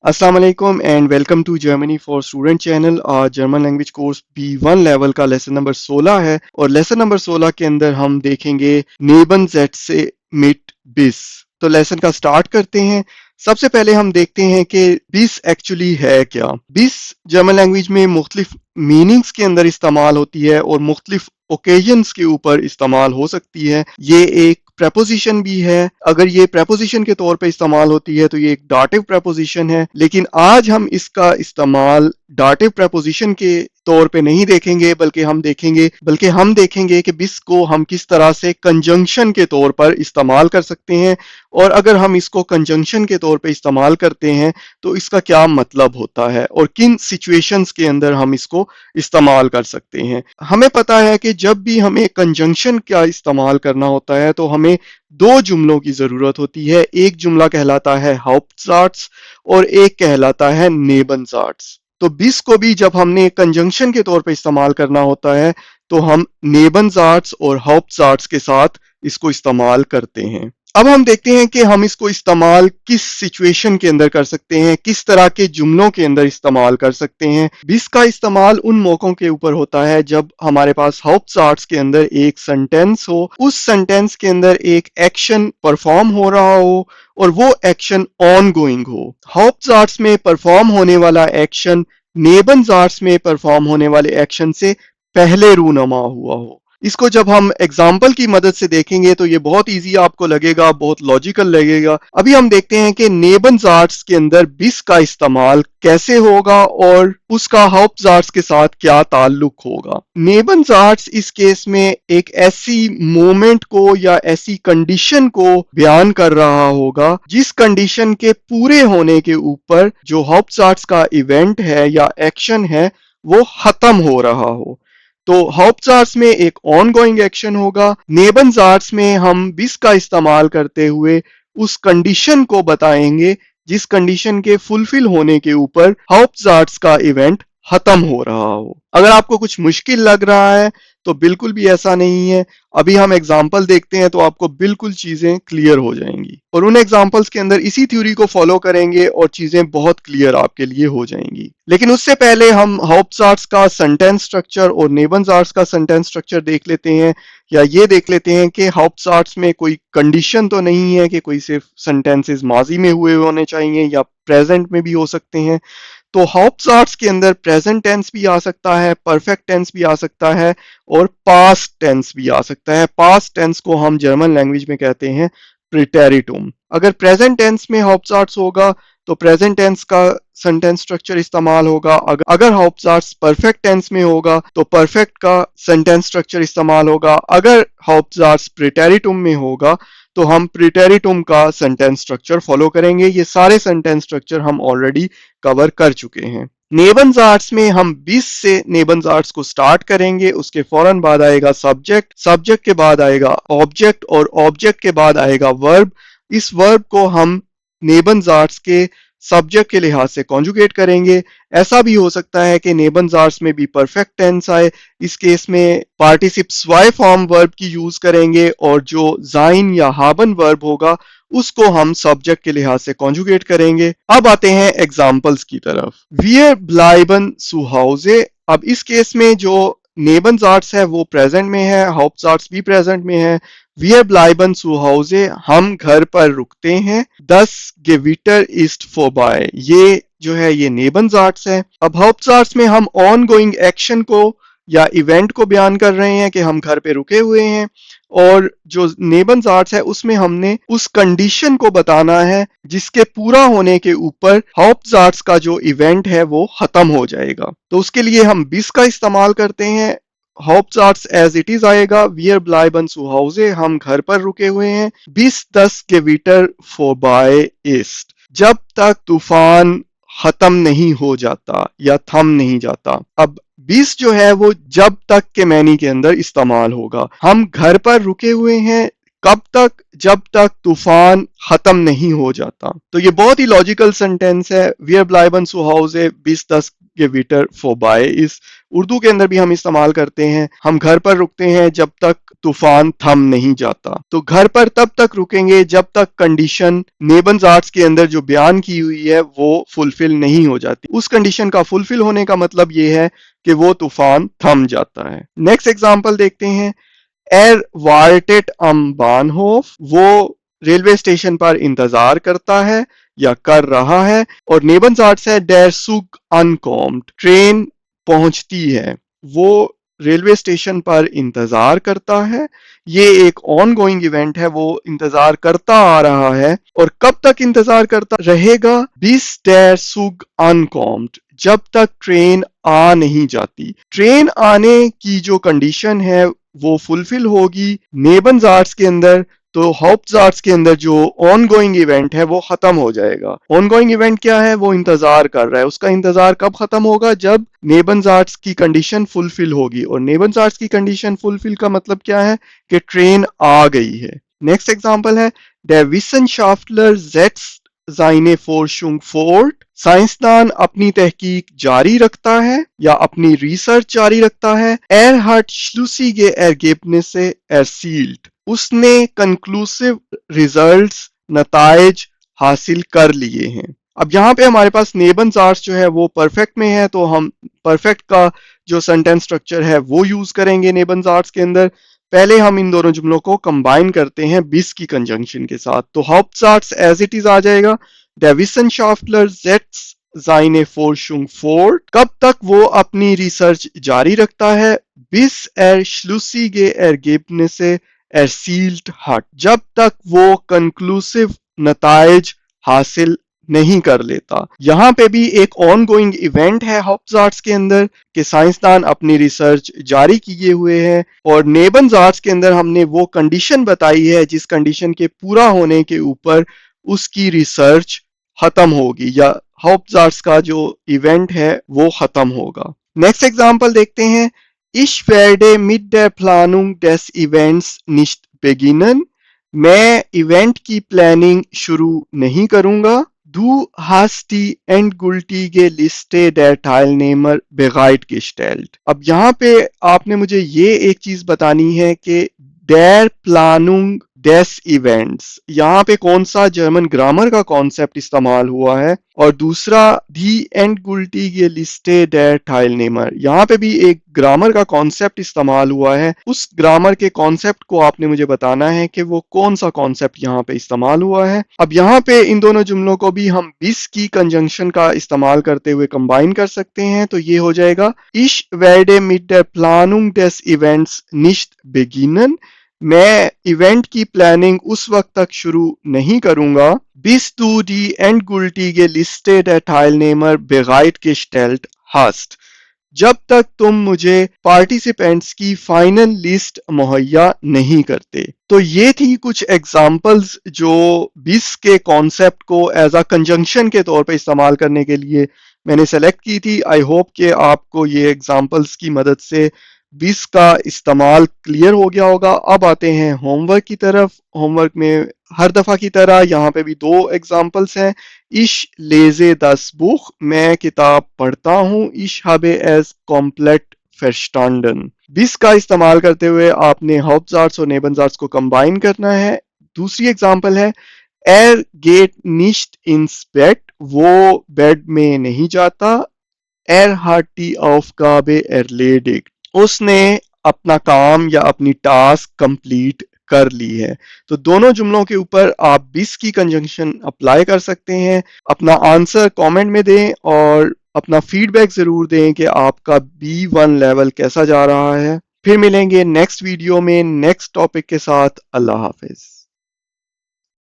अस्सलाम वालेकुम and welcome to Germany for student channel. आज German language course B1 level का लेसन नंबर 16 है और लेसन नंबर 16 के अंदर हम देखेंगे नेबनज़ेट्ज़े मिट बिस। तो लेसन का स्टार्ट करते हैं। सबसे पहले हम देखते हैं कि बिस एक्चुअली है क्या। बिस जर्मन लैंग्वेज में मुख्तलिफ मीनिंग्स के अंदर इस्तेमाल होती है और मुख्तलिफ ओकेजन्स के ऊपर इस्तेमाल हो सकती है। ये एक प्रपोजिशन भी है। अगर ये प्रपोजिशन के तौर पे इस्तेमाल होती है तो ये एक डाटिव प्रपोजिशन है, लेकिन आज हम इसका इस्तेमाल डाटिव प्रपोजिशन के तौर पे नहीं देखेंगे बल्कि हम देखेंगे कि बिस को हम किस तरह से कंजंक्शन के तौर पर इस्तेमाल कर सकते हैं और अगर हम इसको कंजंक्शन के तौर पे इस्तेमाल करते हैं तो इसका क्या मतलब होता है और किन सिचुएशंस के अंदर हम इसको इस्तेमाल कर सकते हैं। हमें पता है कि जब भी हमें कंजंक्शन का इस्तेमाल करना होता है तो हमें दो जुमलों की जरूरत होती है। एक जुमला कहलाता है हाउप्टज़ाट्स और एक कहलाता है नेबनज़ाट्स। तो बिस को भी जब हमने कंजंक्शन के तौर पे इस्तेमाल करना होता है तो हम नेबनज़ाट्स और हाउप्टज़ाट्स के साथ इसको इस्तेमाल करते हैं। अब हम देखते हैं कि हम इसको इस्तेमाल किस सिचुएशन के अंदर कर सकते हैं, किस तरह के जुमलों के अंदर इस्तेमाल कर सकते हैं। बिस का इस्तेमाल उन मौकों के ऊपर होता है जब हमारे पास हाउप्टज़ाट्स के अंदर एक सेंटेंस हो, उस सेंटेंस के अंदर एक एक्शन परफॉर्म हो रहा हो और वो एक्शन ऑन गोइंग हो। हाउप्टज़ाट्स में परफॉर्म होने वाला एक्शन नेबनज़ाट्स में परफॉर्म होने वाले एक्शन से पहले रूनमा हुआ हो। इसको जब हम एग्जाम्पल की मदद से देखेंगे तो ये बहुत इजी आपको लगेगा, बहुत लॉजिकल लगेगा। अभी हम देखते हैं कि नेबनज़ाट्स के अंदर बिस का इस्तेमाल कैसे होगा और उसका हाउप्टज़ाट्स के साथ क्या ताल्लुक होगा। नेबनज़ाट्स इस केस में एक ऐसी मोमेंट को या ऐसी कंडीशन को बयान कर रहा होगा जिस कंडीशन के पूरे होने के ऊपर जो हाउप्टज़ाट्स का इवेंट है या एक्शन है वो खत्म हो रहा हो। तो हाउप्टज़ाट्स में एक ऑन गोइंग एक्शन होगा, नेबनज़ाट्स में हम बिस का इस्तेमाल करते हुए उस कंडीशन को बताएंगे जिस कंडीशन के फुलफिल होने के ऊपर हाउप्टज़ाट्स का इवेंट खत्म हो रहा हो। अगर आपको कुछ मुश्किल लग रहा है तो बिल्कुल भी ऐसा नहीं है। अभी हम एग्जाम्पल देखते हैं तो आपको बिल्कुल चीजें क्लियर हो जाएंगी और उन एग्जाम्पल्स के अंदर इसी थ्योरी को फॉलो करेंगे और चीजें बहुत क्लियर आपके लिए हो जाएंगी। लेकिन उससे पहले हम हाउप्टज़ाट्स का सेंटेंस स्ट्रक्चर और नेबनज़ाट्स का सेंटेंस स्ट्रक्चर देख लेते हैं, या ये देख लेते हैं कि हाउप्टज़ाट्स में कोई कंडीशन तो नहीं है कि कोई सिर्फ सेंटेंसेस माजी में हुए होने चाहिए या प्रेजेंट में भी हो सकते हैं। तो हाउप्टज़ाट्स के अंदर प्रेजेंट टेंस भी आ सकता है, परफेक्ट टेंस भी आ सकता है और पास्ट टेंस भी आ सकता है। पास्ट टेंस को हम जर्मन लैंग्वेज में कहते हैं प्रीटेरिटुम। अगर प्रेजेंट टेंस में हाउप्टज़ाट्स होगा तो प्रेजेंट टेंस का सेंटेंस स्ट्रक्चर इस्तेमाल होगा। अगर हाउप्टज़ाट्स परफेक्ट टेंस में होगा तो परफेक्ट का सेंटेंस स्ट्रक्चर इस्तेमाल होगा। अगर हाउप्टज़ाट्स प्रीटेरिटुम में होगा तो हम प्रीटेरिटुम का सेंटेंस स्ट्रक्चर फॉलो करेंगे। ये सारे सेंटेंस स्ट्रक्चर हम ऑलरेडी कवर कर चुके हैं। नेबनज़ाट्स में हम 20 से नेबनज़ाट्स को स्टार्ट करेंगे, उसके फौरन बाद आएगा सब्जेक्ट, सब्जेक्ट के बाद आएगा ऑब्जेक्ट और ऑब्जेक्ट के बाद आएगा वर्ब। इस वर्ब को हम नेबनज़ाट्स के सब्जेक्ट के लिहाज से कॉन्जुगेट करेंगे। ऐसा भी हो सकता है कि नेबनज़ाट्स में भी परफेक्ट टेंस आए। इस केस में पार्टिसिप्स वाई फॉर्म वर्ब की यूज करेंगे और जो जाइन या हाबन वर्ब होगा उसको हम सब्जेक्ट के लिहाज से कॉन्जुगेट करेंगे। अब आते हैं एग्जाम्पल्स की तरफ। Wir bleiben zu Hause। अब इस केस में जो नेबनज़ाट्स है वो प्रेजेंट में है, हाउप्टज़ाट्स भी प्रेजेंट में है। Wir bleiben zu Hause, हम घर पर रुकते हैं। Das Gewitter ist vorbei, ये जो है ये नेबनज़ाट्स है। अब हाउप्टज़ाट्स में हम ऑन गोइंग एक्शन को या इवेंट को बयान कर रहे हैं कि हम घर पे रुके हुए हैं और जो नेबनज़ाट्स है उसमें हमने उस कंडीशन को बताना है जिसके पूरा होने के ऊपर हाउप्टज़ाट्स का जो इवेंट है वो खत्म हो जाएगा। तो उसके लिए हम बिस का इस्तेमाल करते हैं। हाउप्टज़ाट्स एज इट इज आएगा, Wir bleiben zu Hause, हम घर पर रुके हुए हैं। Bis das Gewitter vorbei ist, जब तक तूफान खत्म नहीं हो जाता या थम नहीं जाता। अब 20 जो है वो जब तक के मैनी के अंदर इस्तेमाल होगा। हम घर पर रुके हुए हैं कब तक? जब तक तूफान खत्म नहीं हो जाता। तो ये बहुत ही लॉजिकल सेंटेंस है। Wir bleiben zu Hause bis das Gewitter vorbei ist Urdu के अंदर भी हम इस्तेमाल करते हैं, हम घर पर रुकते हैं जब तक तूफान थम नहीं जाता। तो घर पर तब तक रुकेंगे जब तक कंडीशन नेबन्स आर्ट्स के अंदर जो बयान की हुई है वो फुलफिल नहीं हो जाती। उस कंडीशन का फुलफिल होने का मतलब ये है कि वो तूफान थम जाता है। नेक्स्ट एग्जांपल देखते हैं। एर वार्टेट अम बानहोफ, वो रेलवे स्टेशन पर इंतजार करता है या कर रहा है। और नेबन्स आर्ट्स है डेर सुग अनकॉम्ड, ट्रेन पहुंचती है। वो रेलवे स्टेशन पर इंतजार करता है। ये एक ऑन गोइंग इवेंट है, वो इंतजार करता आ रहा है। और कब तक इंतजार करता रहेगा? बिस डेर सुग अनकॉम्ड, जब तक ट्रेन आ नहीं जाती। ट्रेन आने की जो कंडीशन है वो फुलफिल होगी नेबन्स आर्ट्स के अंदर, तो हाउप्ट्स आर्ट्स के अंदर जो ऑन गोइंग इवेंट है वो खत्म हो जाएगा। ऑन गोइंग इवेंट क्या है? वो इंतजार कर रहा है। उसका इंतजार कब खत्म होगा? जब नेबन्स आर्ट्स की कंडीशन फुलफिल होगी। और नेबन्स आर्ट्स की कंडीशन फुलफिल का मतलब क्या है? कि ट्रेन आ गई है। नेक्स्ट एग्जांपल है Der Wissenschaftler setzt seine Forschung fort, साइंसदान अपनी तहकीक जारी रखता है या अपनी रिसर्च जारी रखता है। Er hat schlüssige Ergebnisse erzielt, उसने कंक्लूसिव रिजल्ट्स, नताइज हासिल कर लिए हैं। अब यहाँ पे हमारे पास नेबन्स आर्ट्स जो है वो परफेक्ट में है, तो हम परफेक्ट का जो सेंटेंस स्ट्रक्चर है वो यूज करेंगे नेबन्स आर्ट्स के अंदर। पहले हम इन दोनों जुमलों को कंबाइन करते हैं बिस की कंजंक्शन के साथ। तो हाउप्ट्स एज इट इज आ जाएगा। Der Wissenschaftler setzt seine Forschung fort, कब तक वो अपनी रिसर्च जारी रखता है? Bis er schlüssige Ergebnisse erzielt hat, जब तक वो कंक्लूसिव नताइज हासिल नहीं कर लेता। यहाँ पे भी एक ऑन गोइंग इवेंट है हाउप्ट्स आर्ट्स के अंदर कि साइंसदान अपनी रिसर्च जारी किए हुए हैं। और नेबन्स आर्ट्स के अंदर हमने वो कंडीशन बताई है जिस कंडीशन के पूरा होने के ऊपर उसकी रिसर्च खत्म होगी या हाउप्ट्स आर्ट्स का जो इवेंट है वो खत्म होगा। नेक्स्ट एग्जांपल देखते हैं। Ich werde mit der Planung des Events nicht beginnen, मैं इवेंट की प्लानिंग शुरू नहीं करूंगा। Du hast die endgültige Liste der Teilnehmer bereitgestellt, अब यहाँ पे आपने मुझे ये एक चीज बतानी है कि der Planung des Events, यहाँ पे कौन सा जर्मन ग्रामर का कॉन्सेप्ट इस्तेमाल हुआ है। और दूसरा die endgültige Liste der Teilnehmer, यहाँ पे भी एक ग्रामर का कॉन्सेप्ट इस्तेमाल हुआ है। उस ग्रामर के कॉन्सेप्ट को आपने मुझे बताना है कि वो कौन सा कॉन्सेप्ट यहाँ पे इस्तेमाल हुआ है। अब यहाँ पे इन दोनों जुमलों को भी हम बिस की कंजंक्शन का इस्तेमाल करते हुए कंबाइन कर सकते हैं। तो ये हो जाएगा Ich werde mit der Planung des Events nicht beginnen, मैं इवेंट की प्लानिंग उस वक्त तक शुरू नहीं करूंगा। bis du die endgültige Liste der Teilnehmer bereitgestellt hast, जब तक तुम मुझे पार्टिसिपेंट्स की फाइनल लिस्ट मुहैया नहीं करते। तो ये थी कुछ एग्जाम्पल्स जो बिस के कॉन्सेप्ट को एज अ कंजंक्शन के तौर पे इस्तेमाल करने के लिए मैंने सेलेक्ट की थी। आई होप कि आपको ये एग्जाम्पल्स की मदद से बिस का इस्तेमाल क्लियर हो गया होगा। अब आते हैं होमवर्क की तरफ। होमवर्क में हर दफा की तरह यहाँ पे भी दो एग्जाम्पल्स हैं। Ich lese das Buch, मैं किताब पढ़ता हूँ। Ich habe es komplett verstanden, बिस का इस्तेमाल करते हुए आपने हाउप्ट्स आर्ट्स और नेबन्स आर्ट्स को कंबाइन करना है। दूसरी एग्जाम्पल है Er geht nicht ins Bett, वो बेड में नहीं जाता। Er hat die Aufgabe erledigt, उसने अपना काम या अपनी टास्क कंप्लीट कर ली है। तो दोनों जुमलों के ऊपर आप बिस की कंजंक्शन अप्लाई कर सकते हैं। अपना आंसर कमेंट में दें और अपना फीडबैक जरूर दें कि आपका B1 लेवल कैसा जा रहा है। फिर मिलेंगे नेक्स्ट वीडियो में नेक्स्ट टॉपिक के साथ। अल्लाह हाफिज।